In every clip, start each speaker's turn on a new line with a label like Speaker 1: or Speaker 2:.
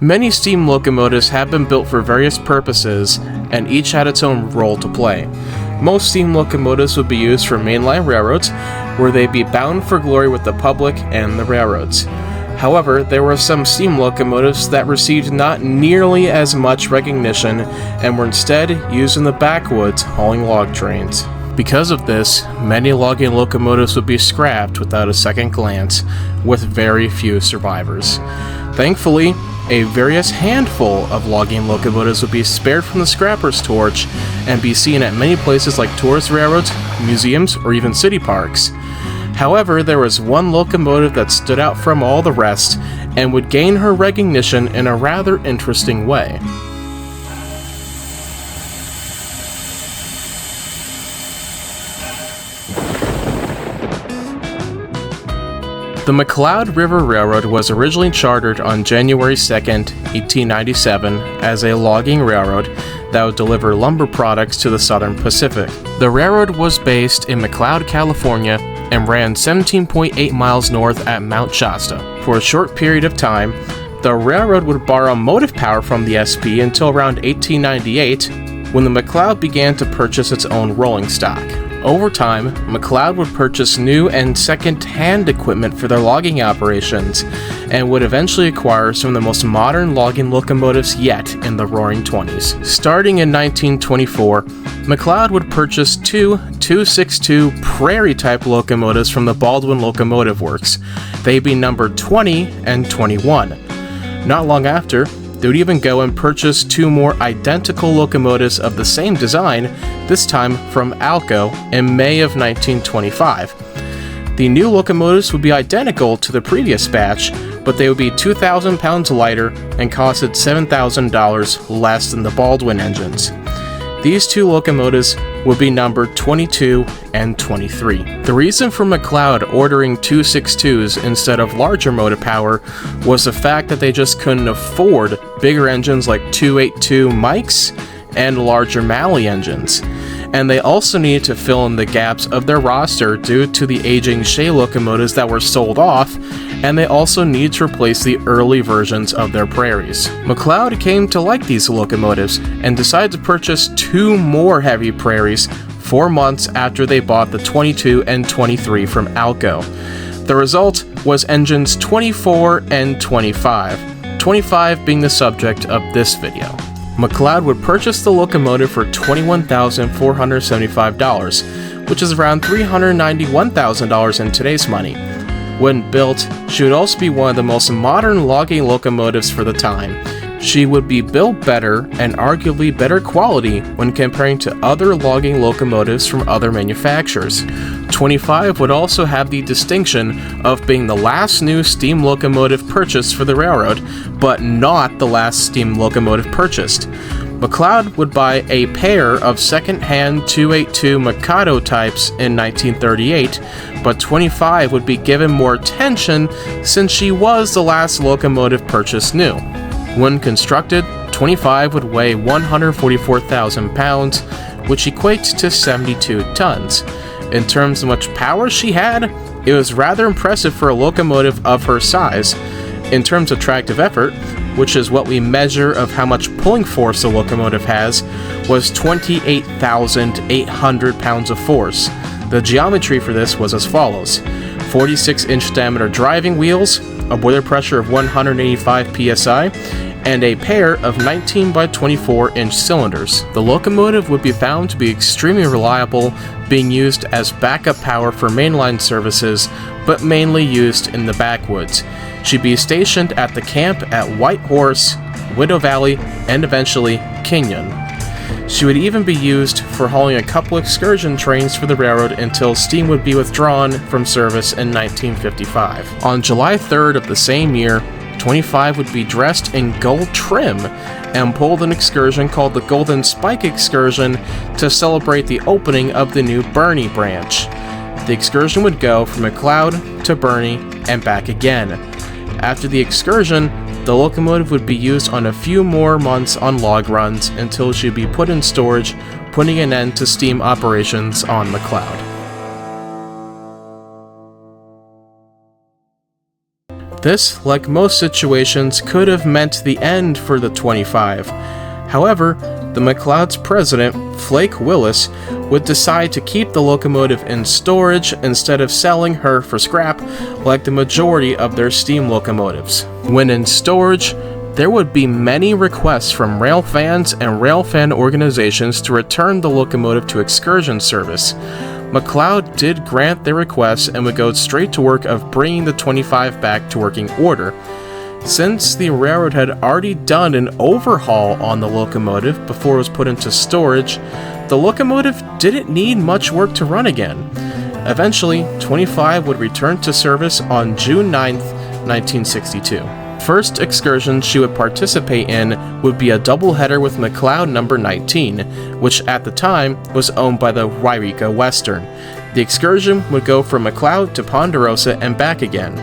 Speaker 1: Many steam locomotives have been built for various purposes, and each had its own role to play. Most steam locomotives would be used for mainline railroads, where they'd be bound for glory with the public and the railroads. However, there were some steam locomotives that received not nearly as much recognition and were instead used in the backwoods hauling log trains. Because of this, many logging locomotives would be scrapped without a second glance, with very few survivors. Thankfully, a various handful of logging locomotives would be spared from the scrapper's torch and be seen at many places like tourist railroads, museums, or even city parks. However, there was one locomotive that stood out from all the rest and would gain her recognition in a rather interesting way. The McCloud River Railroad was originally chartered on January 2, 1897, as a logging railroad that would deliver lumber products to the Southern Pacific. The railroad was based in McCloud, California, and ran 17.8 miles north at Mount Shasta. For a short period of time, the railroad would borrow motive power from the SP until around 1898, when the McCloud began to purchase its own rolling stock. Over time, McCloud would purchase new and second-hand equipment for their logging operations, and would eventually acquire some of the most modern logging locomotives yet in the Roaring '20s. Starting in 1924, McCloud would purchase two 262 Prairie-type locomotives from the Baldwin Locomotive Works. They'd be numbered 20 and 21. Not long after, they would even go and purchase two more identical locomotives of the same design, this time from Alco, in May of 1925. The new locomotives would be identical to the previous batch, but they would be 2,000 pounds lighter and costed $7,000 less than the Baldwin engines. These two locomotives would be numbered 22 and 23. The reason for McCloud ordering 262s instead of larger motive power was the fact that they just couldn't afford bigger engines like 282 Mikes and larger Malley engines. And they also needed to fill in the gaps of their roster due to the aging Shea locomotives that were sold off, and they also needed to replace the early versions of their Prairies. McCloud came to like these locomotives and decided to purchase two more heavy Prairies 4 months after they bought the 22 and 23 from Alco. The result was engines 24 and 25, 25 being the subject of this video. McCloud would purchase the locomotive for $21,475, which is around $391,000 in today's money. When built, she would also be one of the most modern logging locomotives for the time. She would be built better and arguably better quality when comparing to other logging locomotives from other manufacturers. 25 would also have the distinction of being the last new steam locomotive purchased for the railroad, but not the last steam locomotive purchased. McCloud would buy a pair of second-hand 282 Mikado types in 1938, but 25 would be given more attention since she was the last locomotive purchased new. When constructed, 25 would weigh 144,000 pounds, which equates to 72 tons. In terms of how much power she had, it was rather impressive for a locomotive of her size. In terms of tractive effort, which is what we measure of how much pulling force a locomotive has, was 28,800 pounds of force. The geometry for this was as follows: 46-inch diameter driving wheels, a boiler pressure of 185 psi, and a pair of 19 by 24-inch cylinders. The locomotive would be found to be extremely reliable, being used as backup power for mainline services, but mainly used in the backwoods. She'd be stationed at the camp at White Horse, Widow Valley, and eventually Kenyon. She would even be used for hauling a couple excursion trains for the railroad until steam would be withdrawn from service in 1955. On July 3rd of the same year, 25 would be dressed in gold trim and pulled an excursion called the Golden Spike Excursion to celebrate the opening of the new Bernie branch. The excursion would go from McCloud to Bernie and back again. After the excursion, the locomotive would be used on a few more months on log runs until she would be put in storage, putting an end to steam operations on McCloud. This, like most situations, could have meant the end for the 25. However, the McCloud's president, Flake Willis, would decide to keep the locomotive in storage instead of selling her for scrap like the majority of their steam locomotives. When in storage, there would be many requests from rail fans and rail fan organizations to return the locomotive to excursion service. McCloud did grant their requests and would go straight to work of bringing the 25 back to working order. Since the railroad had already done an overhaul on the locomotive before it was put into storage, the locomotive didn't need much work to run again. Eventually, 25 would return to service on June 9, 1962. First excursion she would participate in would be a doubleheader with McCloud number 19, which at the time was owned by the Wairika Western. The excursion would go from McCloud to Ponderosa and back again.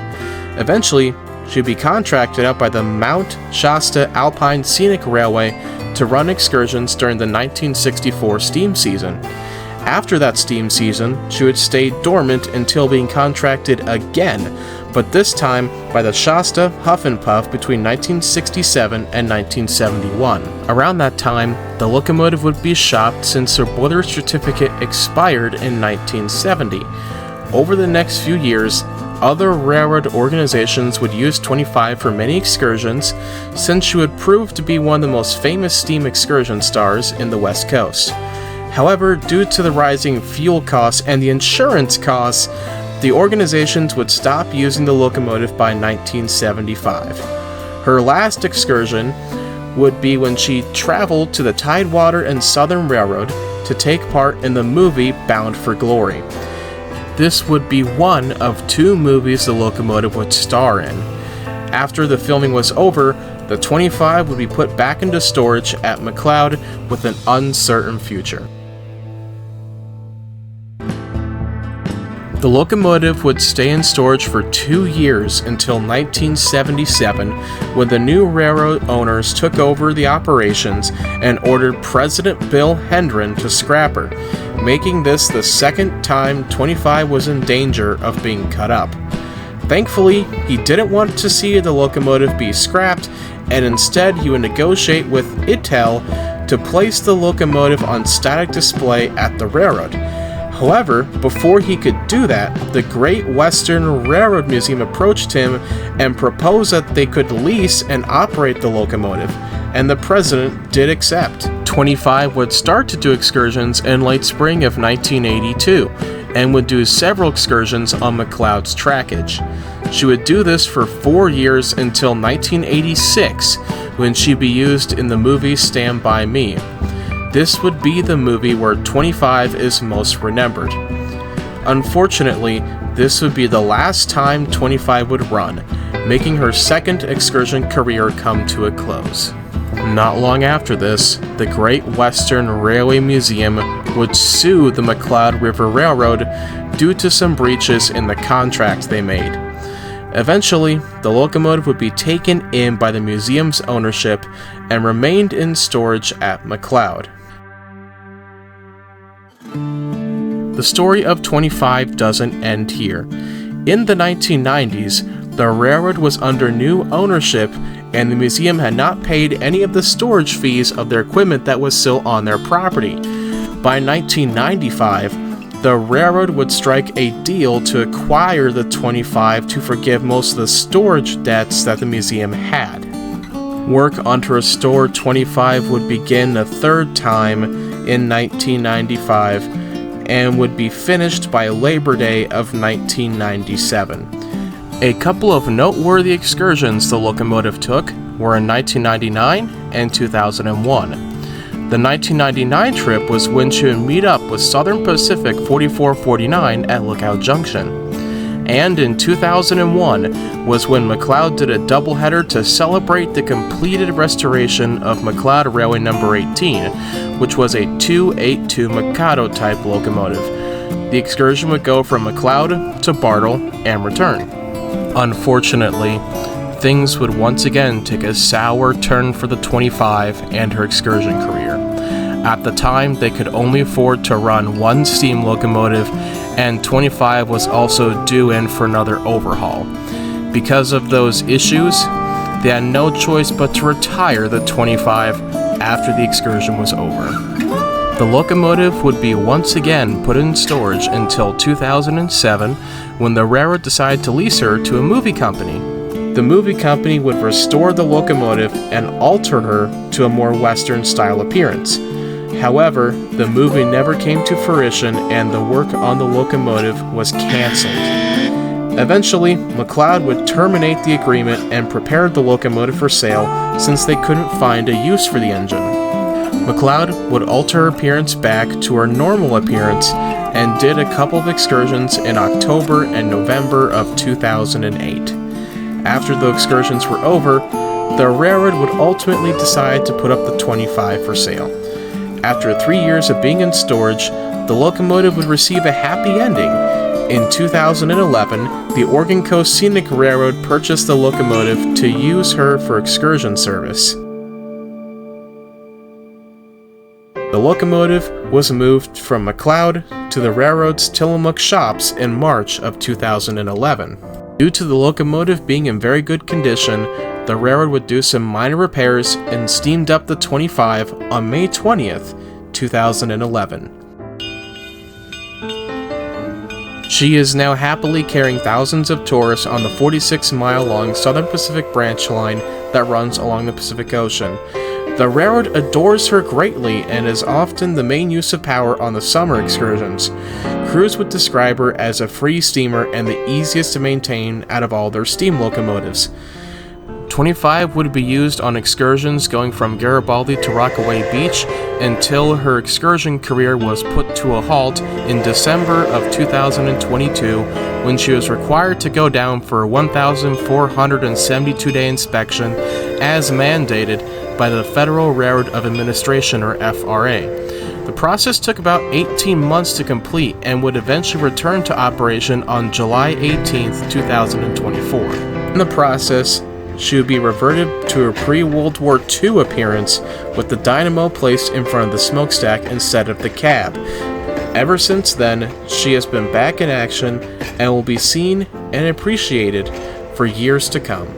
Speaker 1: Eventually, she would be contracted out by the Mount Shasta Alpine Scenic Railway to run excursions during the 1964 steam season. After that steam season, she would stay dormant until being contracted again, but this time by the Shasta Huff and Puff between 1967 and 1971. Around that time, the locomotive would be shopped since her boiler certificate expired in 1970. Over the next few years, other railroad organizations would use 25 for many excursions, since she would prove to be one of the most famous steam excursion stars in the West Coast. However, due to the rising fuel costs and the insurance costs, the organizations would stop using the locomotive by 1975. Her last excursion would be when she traveled to the Tidewater and Southern Railroad to take part in the movie Bound for Glory. This would be one of 2 movies the locomotive would star in. After the filming was over, the 25 would be put back into storage at McCloud with an uncertain future. The locomotive would stay in storage for 2 years until 1977, when the new railroad owners took over the operations and ordered President Bill Hendren to scrap her, making this the second time 25 was in danger of being cut up. Thankfully, he didn't want to see the locomotive be scrapped, and instead he would negotiate with ITEL to place the locomotive on static display at the railroad. However, before he could do that, the Great Western Railroad Museum approached him and proposed that they could lease and operate the locomotive, and the president did accept. 25 would start to do excursions in late spring of 1982, and would do several excursions on McCloud's trackage. She would do this for 4 years until 1986, when she'd be used in the movie Stand By Me. This would be the movie where 25 is most remembered. Unfortunately, this would be the last time 25 would run, making her second excursion career come to a close. Not long after this, the Great Western Railway Museum would sue the McCloud River Railroad due to some breaches in the contract they made. Eventually, the locomotive would be taken in by the museum's ownership and remained in storage at McCloud. The story of 25 doesn't end here. In the 1990s, the railroad was under new ownership, and the museum had not paid any of the storage fees of their equipment that was still on their property. By 1995, the railroad would strike a deal to acquire the 25 to forgive most of the storage debts that the museum had. Work on to restore 25 would begin a third time in 1995 and would be finished by Labor Day of 1997. A couple of noteworthy excursions the locomotive took were in 1999 and 2001. The 1999 trip was when she would meet up with Southern Pacific 4449 at Lookout Junction. And in 2001 was when McCloud did a doubleheader to celebrate the completed restoration of McCloud Railway Number 18, which was a 282 Mikado type locomotive. The excursion would go from McCloud to Bartle and return. Unfortunately, things would once again take a sour turn for the 25 and her excursion career. At the time, they could only afford to run one steam locomotive, and 25 was also due in for another overhaul. Because of those issues, they had no choice but to retire the 25 after the excursion was over. The locomotive would be once again put in storage until 2007, when the railroad decided to lease her to a movie company. The movie company would restore the locomotive and alter her to a more Western style appearance. However, the movie never came to fruition and the work on the locomotive was canceled. Eventually, McCloud would terminate the agreement and prepare the locomotive for sale since they couldn't find a use for the engine. McCloud would alter her appearance back to her normal appearance and did a couple of excursions in October and November of 2008. After the excursions were over, the railroad would ultimately decide to put up the 25 for sale. After 3 years of being in storage, the locomotive would receive a happy ending. In 2011, the Oregon Coast Scenic Railroad purchased the locomotive to use her for excursion service. The locomotive was moved from McCloud to the railroad's Tillamook shops in March of 2011. Due to the locomotive being in very good condition, the railroad would do some minor repairs and steamed up the 25 on May 20th, 2011. She is now happily carrying thousands of tourists on the 46-mile-long Southern Pacific branch line that runs along the Pacific Ocean. The railroad adores her greatly and is often the main use of power on the summer excursions. Crews would describe her as a free steamer and the easiest to maintain out of all their steam locomotives. 25 would be used on excursions going from Garibaldi to Rockaway Beach until her excursion career was put to a halt in December of 2022 when she was required to go down for a 1,472-day inspection as mandated by the Federal Railroad of Administration, or FRA. The process took about 18 months to complete and would eventually return to operation on July 18, 2024. In the process, she would be reverted to her pre-World War II appearance with the dynamo placed in front of the smokestack instead of the cab. Ever since then, she has been back in action and will be seen and appreciated for years to come.